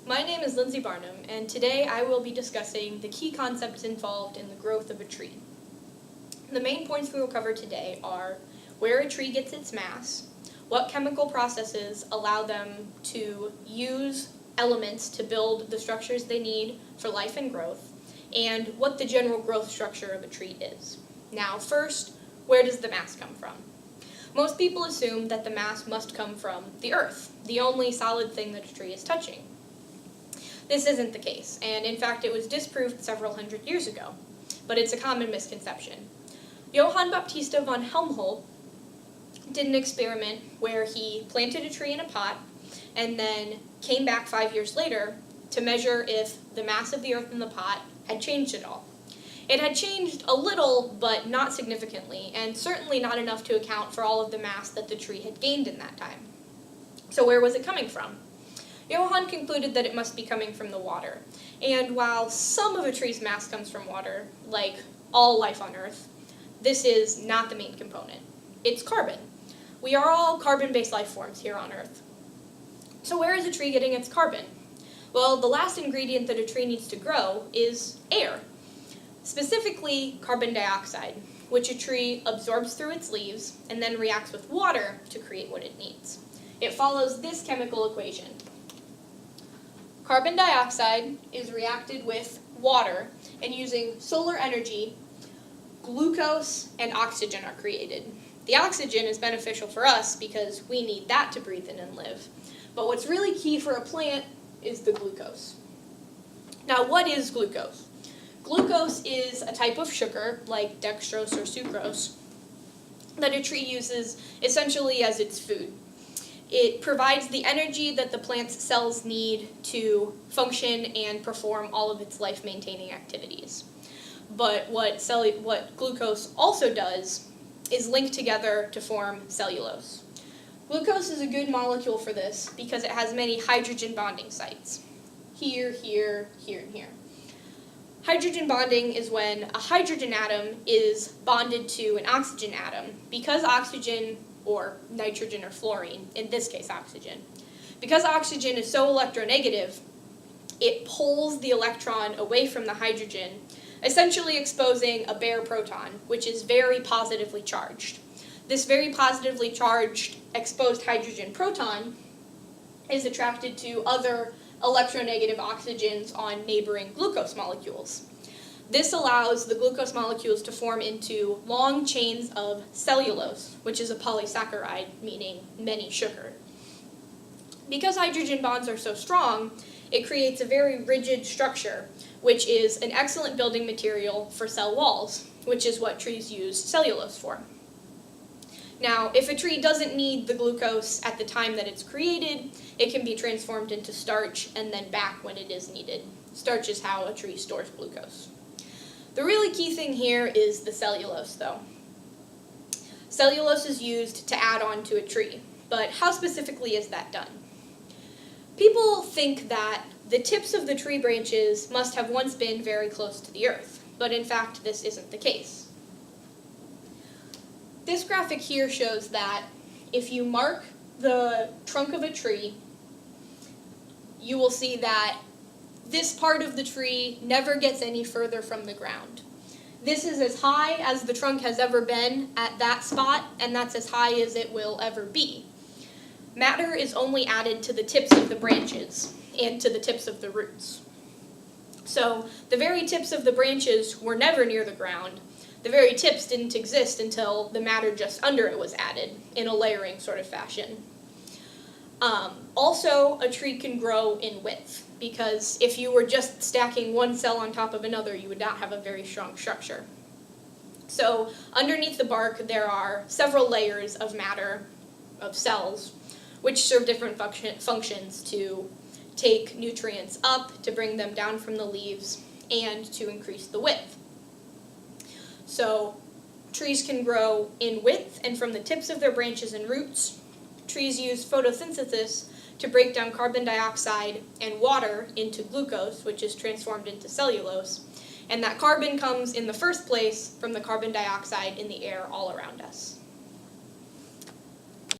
My name is Lindsay Barnum, and today I will be discussing the key concepts involved in the growth of a tree. The main points we will cover today are where a tree gets its mass, what chemical processes allow them to use elements to build the structures they need for life and growth, and what the general growth structure of a tree is. Now, first, where does the mass come from? Most people assume that the mass must come from the earth, the only solid thing that a tree is touching. This isn't the case, and in fact it was disproved several hundred years ago, but it's a common misconception. Johann Baptista von Helmholtz did an experiment where he planted a tree in a pot and then came back 5 years later to measure if the mass of the earth in the pot had changed at all. It had changed a little, but not significantly, and certainly not enough to account for all of the mass that the tree had gained in that time. So where was it coming from? Johann concluded that it must be coming from the water. And while some of a tree's mass comes from water, like all life on Earth, this is not the main component. It's carbon. We are all carbon-based life forms here on Earth. So where is a tree getting its carbon? Well, the last ingredient that a tree needs to grow is air. Specifically, carbon dioxide, which a tree absorbs through its leaves and then reacts with water to create what it needs. It follows this chemical equation. Carbon dioxide is reacted with water, and using solar energy, glucose and oxygen are created. The oxygen is beneficial for us because we need that to breathe in and live. But what's really key for a plant is the glucose. Now, what is glucose? Glucose is a type of sugar, like dextrose or sucrose, that a tree uses essentially as its food. It provides the energy that the plant's cells need to function and perform all of its life-maintaining activities. But what glucose also does is link together to form cellulose. Glucose is a good molecule for this because it has many hydrogen bonding sites. Here, here, here, and here. Hydrogen bonding is when a hydrogen atom is bonded to an oxygen atom. Because oxygen, or nitrogen or fluorine, in this case oxygen, because oxygen is so electronegative, it pulls the electron away from the hydrogen, essentially exposing a bare proton, which is very positively charged. This very positively charged exposed hydrogen proton is attracted to other electronegative oxygens on neighboring glucose molecules. This allows the glucose molecules to form into long chains of cellulose, which is a polysaccharide, meaning many sugar. Because hydrogen bonds are so strong, it creates a very rigid structure, which is an excellent building material for cell walls, which is what trees use cellulose for. Now, if a tree doesn't need the glucose at the time that it's created, it can be transformed into starch and then back when it is needed. Starch is how a tree stores glucose. The really key thing here is the cellulose, though. Cellulose is used to add on to a tree, but how specifically is that done? People think that the tips of the tree branches must have once been very close to the earth, but in fact this isn't the case. This graphic here shows that if you mark the trunk of a tree, you will see that this part of the tree never gets any further from the ground. This is as high as the trunk has ever been at that spot, and that's as high as it will ever be. Matter is only added to the tips of the branches and to the tips of the roots. So the very tips of the branches were never near the ground. The very tips didn't exist until the matter just under it was added in a layering sort of fashion. Also, a tree can grow in width, because if you were just stacking one cell on top of another, you would not have a very strong structure. So underneath the bark, there are several layers of matter, of cells, which serve different functions to take nutrients up, to bring them down from the leaves, and to increase the width. So trees can grow in width and from the tips of their branches and roots. Trees use photosynthesis to break down carbon dioxide and water into glucose, which is transformed into cellulose. And that carbon comes in the first place from the carbon dioxide in the air all around us.